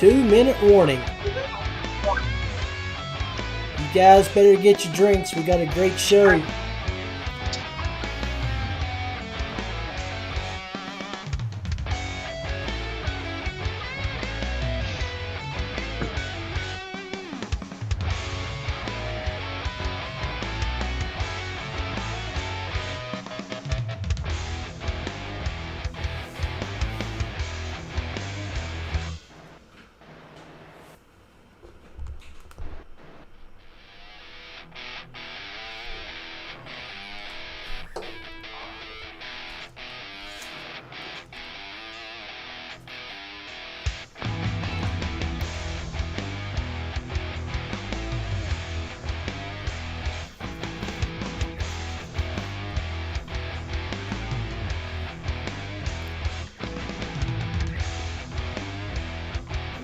2-minute warning. You guys better get your drinks. We got a great show.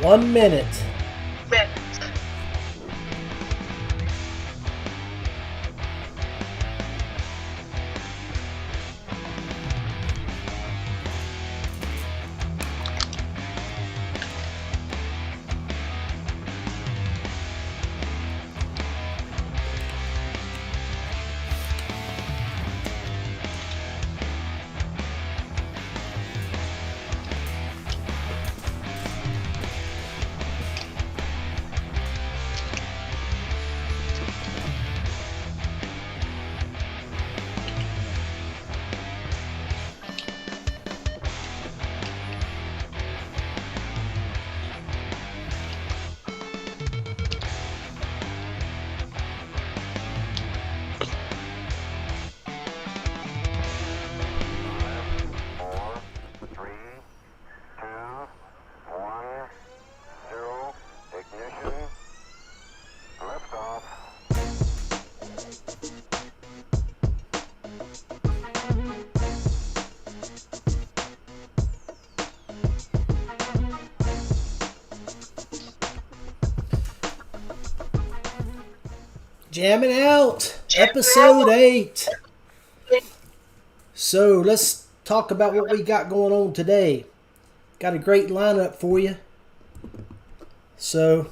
One minute. Jamming out, episode 8. So let's talk about what we got going on today. Got a great lineup for you. So,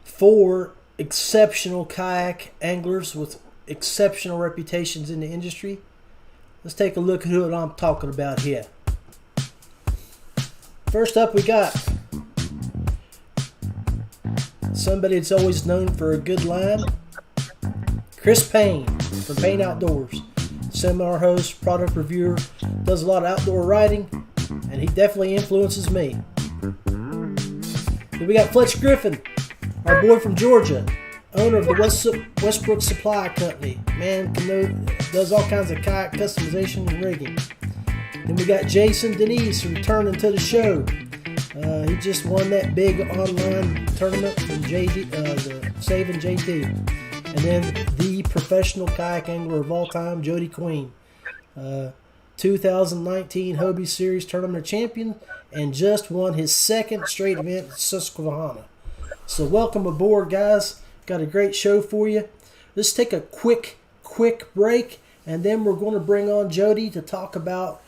4 exceptional kayak anglers with exceptional reputations in the industry. Let's take a look at who I'm talking about here. First up, we got somebody that's always known for a good line. Chris Payne from Payne Outdoors. Seminar host, product reviewer, does a lot of outdoor writing, and he definitely influences me. Then we got Fletch Griffin, our boy from Georgia, owner of the Westbrook Supply company. Man does all kinds of kayak customization and rigging. Then we got Jayson, Denise returning to the show. He just won that big online tournament from the Saving JD. And then the professional kayak angler of all time, Jody Queen. 2019 Hobie Series tournament champion and just won his second straight event at Susquehanna. So welcome aboard, guys. Got a great show for you. Let's take a quick break, and then we're going to bring on Jody to talk about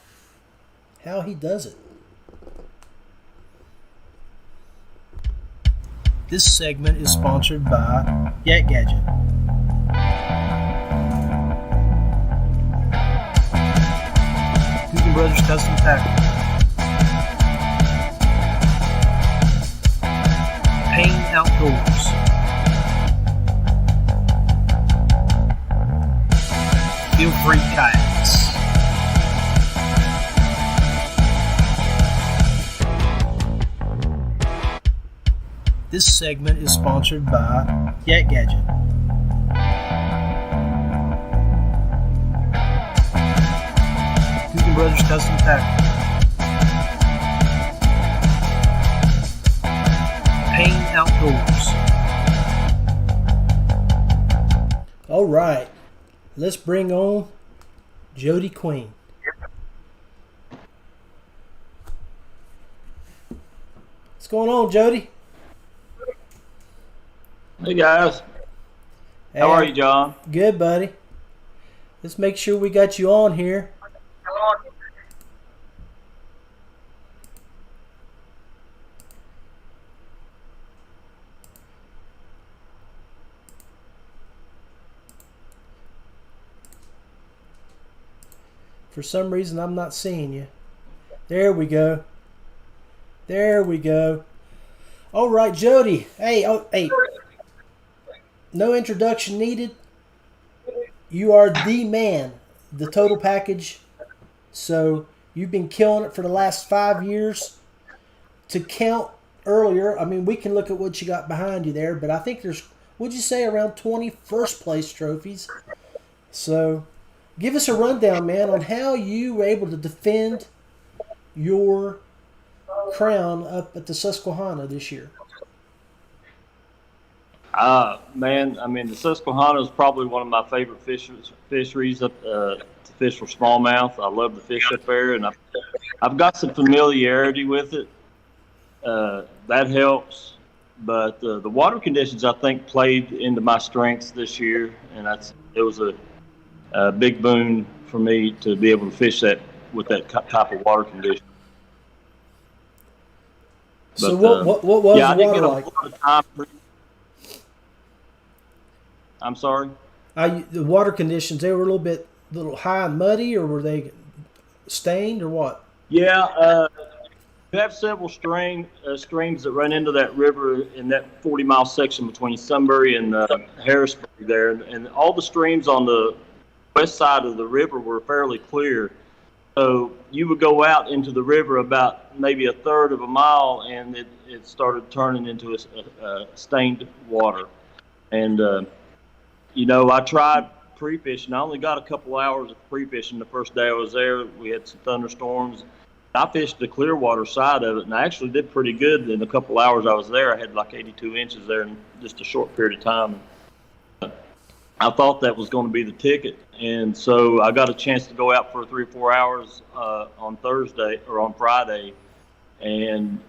how he does it. This segment is sponsored by Kayak Gadget. Coogan Brothers Custom Tackle. Payne Outdoors. Feel Free Kayaks. This segment is sponsored by Kayak Gadget. Coogan Brothers Custom Tackle. Payne Outdoors. All right, let's bring on Jody Queen. What's going on, Jody? Hey guys, how are you, John? Good, buddy. Let's make sure we got you on here. For some reason, I'm not seeing you. There we go. There we go. All right, Jody. Hey. No introduction needed. You are the man, the total package. So you've been killing it for the last 5 years. To count earlier, I mean, we can look at what you got behind you there, but I think there's, would you say, around 20 first place trophies. So give us a rundown, man, on how you were able to defend your crown up at the Susquehanna this year. Man, I mean, the Susquehanna is probably one of my favorite fisheries up to fish for smallmouth. I love the fish up there, and I've got some familiarity with it. That helps, but the water conditions, I think, played into my strengths this year, and it was a big boon for me to be able to fish that with that type of water condition. So what was the water like? I'm sorry? The water conditions, they were a little high and muddy, or were they stained, or what? Yeah, we have several streams that run into that river in that 40-mile section between Sunbury and Harrisburg there. And all the streams on the west side of the river were fairly clear. So you would go out into the river about maybe a third of a mile, and it started turning into a stained water. And I tried pre-fishing. I only got a couple hours of pre-fishing the first day I was there. We had some thunderstorms. I fished the clear water side of it, and I actually did pretty good in a couple hours I was there. I had like 82 inches there in just a short period of time. I thought that was going to be the ticket, and so I got a chance to go out for 3 or 4 hours on Thursday or on Friday, and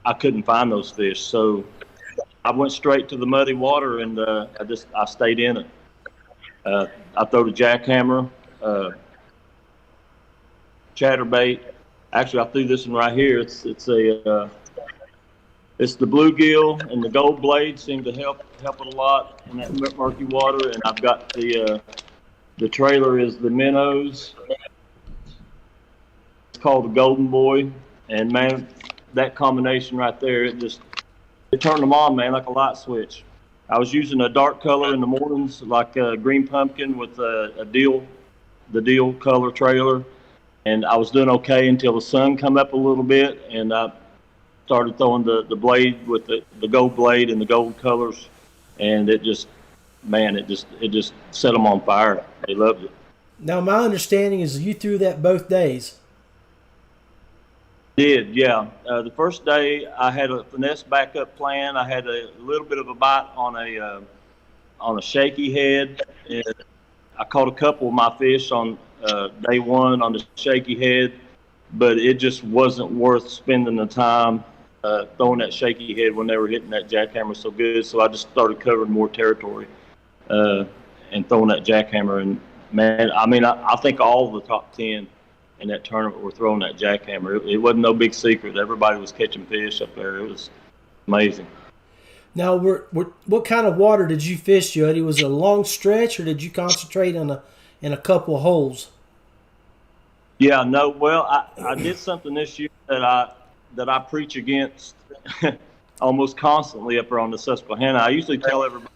I couldn't find those fish. So I went straight to the muddy water, and I stayed in it. I throw the jackhammer, chatterbait. Actually, I threw this one right here. It's the bluegill, and the gold blade seem to help it a lot in that murky water. And I've got the trailer is the minnows. It's called the Golden Boy, and man, that combination right there, it turned them on, man, like a light switch. I was using a dark color in the mornings, like a green pumpkin with the deal color trailer, and I was doing okay until the sun come up a little bit, and I started throwing the blade with the gold blade and the gold colors, and it just set them on fire. They loved it. Now, my understanding is you threw that both days. Did, yeah. The first day I had a finesse backup plan. I had a little bit of a bite on a shaky head. And I caught a couple of my fish on day one on the shaky head, but it just wasn't worth spending the time throwing that shaky head when they were hitting that jackhammer so good. So I just started covering more territory and throwing that jackhammer. And man, I mean, I think all of the top 10 in that tournament were throwing that jackhammer. It wasn't no big secret. Everybody was catching fish up there. It was amazing. Now, what kind of water did you fish, Jody? Was it a long stretch, or did you concentrate on in a couple of holes? Yeah, no. Well, I did something this year that I preach against almost constantly up there on the Susquehanna. I usually tell everybody,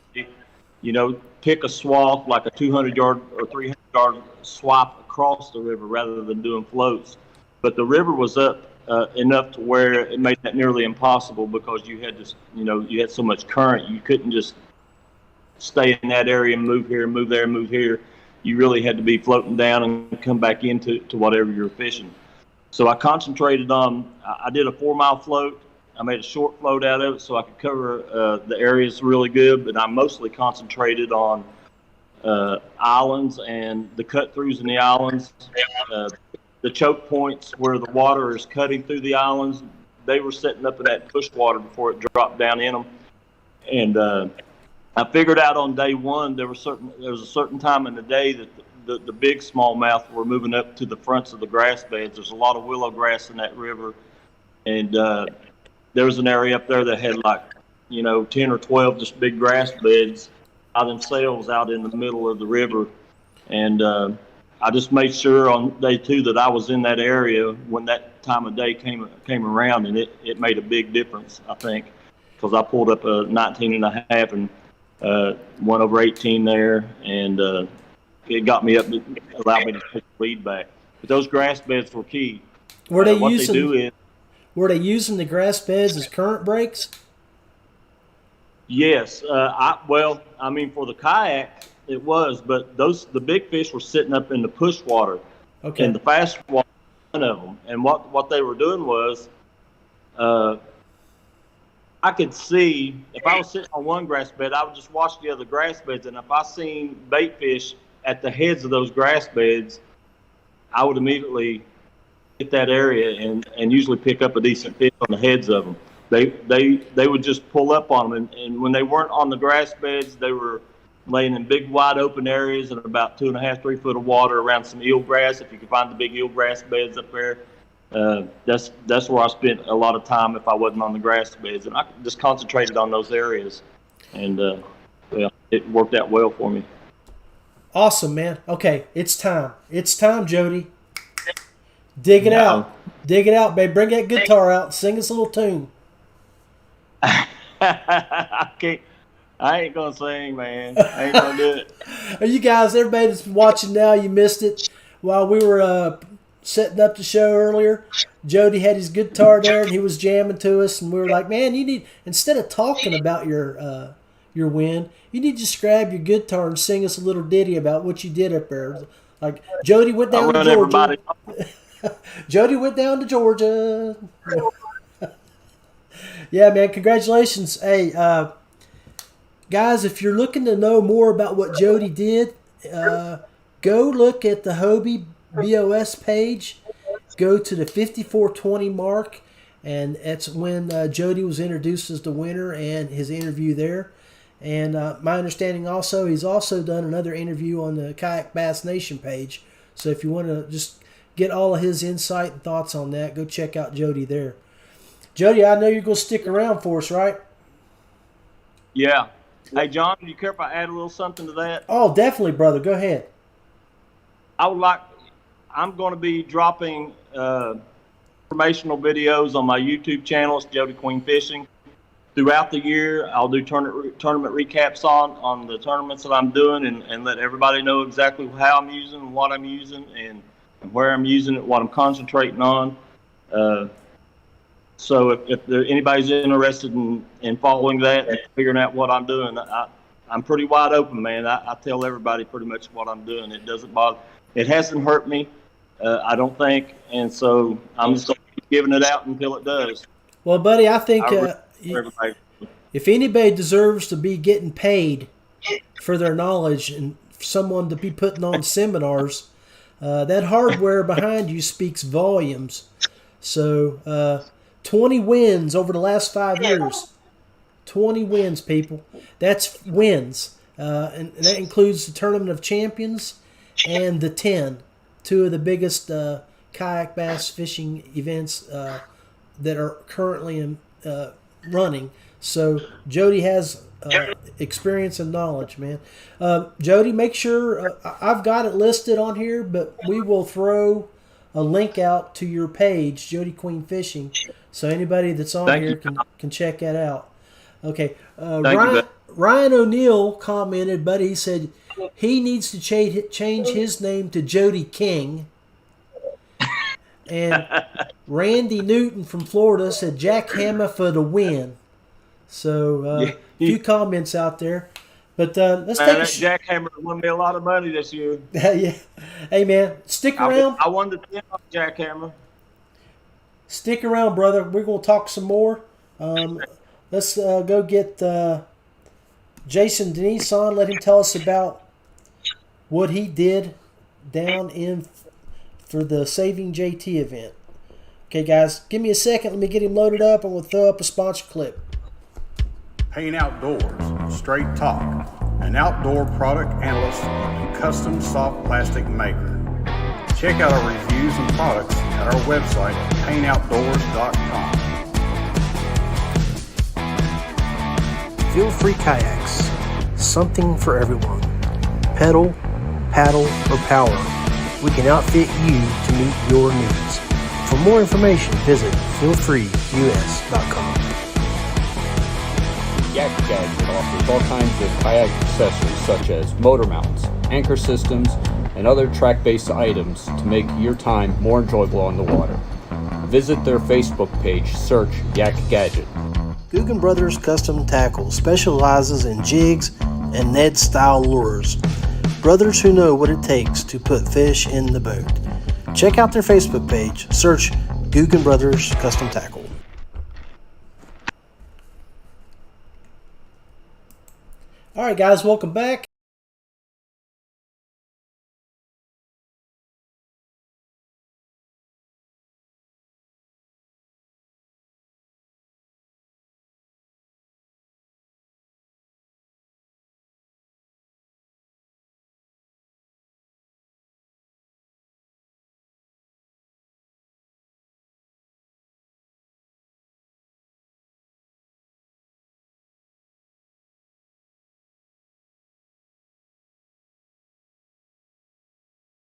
pick a swath like a 200-yard or 300-yard swap across the river rather than doing floats. But the river was up enough to where it made that nearly impossible because you had this, you had so much current. You couldn't just stay in that area and move here, move there, move here. You really had to be floating down and come back into whatever you were fishing. So I concentrated on, I did a 4-mile float. I made a short float out of it so I could cover the areas really good, but I mostly concentrated on islands and the cut throughs in the islands, the choke points where the water is cutting through the islands. They were setting up in that push water before it dropped down in them. And I figured out on day one there was a certain time in the day that the big smallmouth were moving up to the fronts of the grass beds. There's a lot of willow grass in that river, and there was an area up there that had 10 or 12 just big grass beds by themselves out in the middle of the river. And I just made sure on day two that I was in that area when that time of day came around, and it made a big difference, I think, because I pulled up a 19 and a half and went over 18 there, and it got me up, allowed me to take the lead back. But those grass beds were key. Were they using the grass beds as current breaks? Yes. For the kayak, it was, but the big fish were sitting up in the push water, okay, and the fast water, none of them. And what they were doing was, I could see if I was sitting on one grass bed, I would just watch the other grass beds, and if I seen bait fish at the heads of those grass beds, I would immediately hit that area and usually pick up a decent fish on the heads of them. They would just pull up on them, and when they weren't on the grass beds, they were laying in big wide open areas in about 2.5, 3 foot of water around some eelgrass. If you could find the big eelgrass beds up there, that's where I spent a lot of time if I wasn't on the grass beds, and I just concentrated on those areas, and it worked out well for me. Awesome, man. Okay, it's time. It's time, Jody. Dig it out. Dig it out, babe. Bring that guitar out. Sing us a little tune. I ain't gonna sing, man. I ain't gonna do it. You guys, everybody that's watching now, you missed it. While we were setting up the show earlier, Jody had his guitar there and he was jamming to us, and we were like, man, you need, instead of talking about your win, you need to just grab your guitar and sing us a little ditty about what you did up there. Like, Jody went down to Georgia. Jody went down to Georgia. Yeah, man, congratulations. Hey, guys, if you're looking to know more about what Jody did, go look at the Hobie BOS page. Go to the 5420 mark, and that's when Jody was introduced as the winner and his interview there. And my understanding also, he's also done another interview on the Kayak Bass Nation page. So if you want to just get all of his insight and thoughts on that, go check out Jody there. Jody, I know you're going to stick around for us, right? Yeah. Hey, John, do you care if I add a little something to that? Oh, definitely, brother. Go ahead. I'm going to be dropping informational videos on my YouTube channel. It's Jody Queen Fishing. Throughout the year, I'll do tournament recaps on the tournaments that I'm doing and let everybody know exactly how I'm using, what I'm using, and where I'm using it, what I'm concentrating on. So if anybody's interested in following that and figuring out what I'm doing, I'm pretty wide open, man. I tell everybody pretty much what I'm doing. It doesn't bother. It hasn't hurt me, I don't think. And so I'm just going to keep giving it out until it does. Well, buddy, I think Everybody. if anybody deserves to be getting paid for their knowledge and someone to be putting on seminars, that hardware behind you speaks volumes. So 20 wins over the last 5 years. 20 wins, people. That's wins. And that includes the Tournament of Champions and the 10, two of the biggest kayak bass fishing events that are currently running. So Jody has experience and knowledge, man. Jody, make sure I've got it listed on here, but we will throw a link out to your page, Jody Queen Fishing, so anybody that's on here can check that out. Okay, Ryan O'Neill commented, but he said he needs to change his name to Jody King. And Randy Newton from Florida said jackhammer for the win. So a few comments out there. But let's take that jackhammer won me a lot of money this year. Yeah. Hey, man, stick around. I won the 10 on jackhammer. Stick around, brother. We're going to talk some more. Let's go get Jayson Denise on. Let him tell us about what he did down in for the Saving JT event. Okay, guys, give me a second. Let me get him loaded up, and we'll throw up a sponsor clip. Payne Outdoors, Straight Talk, an outdoor product analyst and custom soft plastic maker. Check out our reviews and products at our website, payneoutdoors.com. Feel Free Kayaks, something for everyone. Pedal, paddle, or power, we can outfit you to meet your needs. For more information, visit feelfreeus.com. Kayak Gadget offers all kinds of kayak accessories such as motor mounts, anchor systems, and other track-based items to make your time more enjoyable on the water. Visit their Facebook page, search Yak Gadget. Guggen Brothers Custom Tackle specializes in jigs and Ned-style lures. Brothers who know what it takes to put fish in the boat. Check out their Facebook page. Search Guggen Brothers Custom Tackle. All right, guys, welcome back.